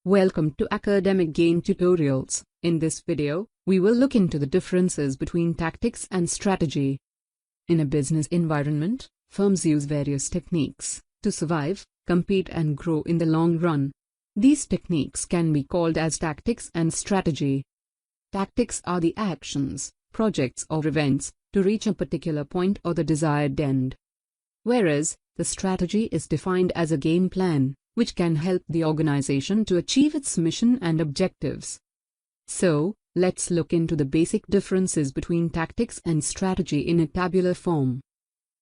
Welcome to Academic Gain Tutorials. In this video, we will look into the differences between tactics and strategy. In a business environment, firms use various techniques to survive, compete and grow in the long run. These techniques can be called as tactics and strategy. Tactics are the actions, projects or events to reach a particular point or the desired end. Whereas, the strategy is defined as a game plan, which can help the organization to achieve its mission and objectives. So, let's look into the basic differences between tactics and strategy in a tabular form.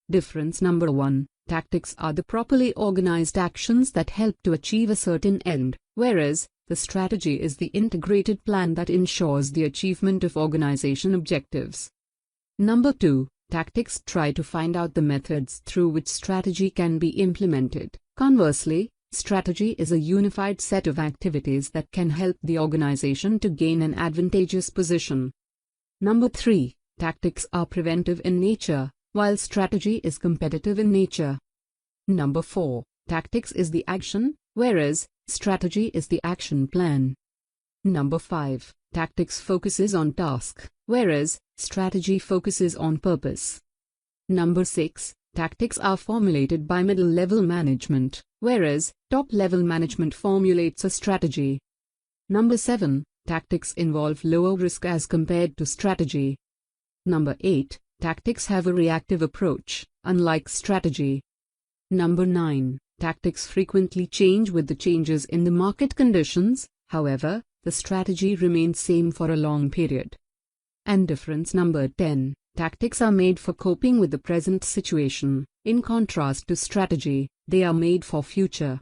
Difference number 1. Tactics are the properly organized actions that help to achieve a certain end, whereas, the strategy is the integrated plan that ensures the achievement of organization objectives. Number 2. Tactics try to find out the methods through which strategy can be implemented. Conversely, strategy is a unified set of activities that can help the organization to gain an advantageous position. Number 3. Tactics are preventive in nature, while strategy is competitive in nature. Number 4. Tactics is the action, whereas strategy is the action plan. Number 5. Tactics focuses on task, whereas strategy focuses on purpose. Number 6. Tactics are formulated by middle-level management, whereas top-level management formulates a strategy. Number 7. Tactics involve lower risk as compared to strategy. Number 8. Tactics have a reactive approach, unlike strategy. Number 9. Tactics frequently change with the changes in the market conditions, however, the strategy remains same for a long period. And difference number 10. Tactics are made for coping with the present situation. In contrast to strategy, they are made for future,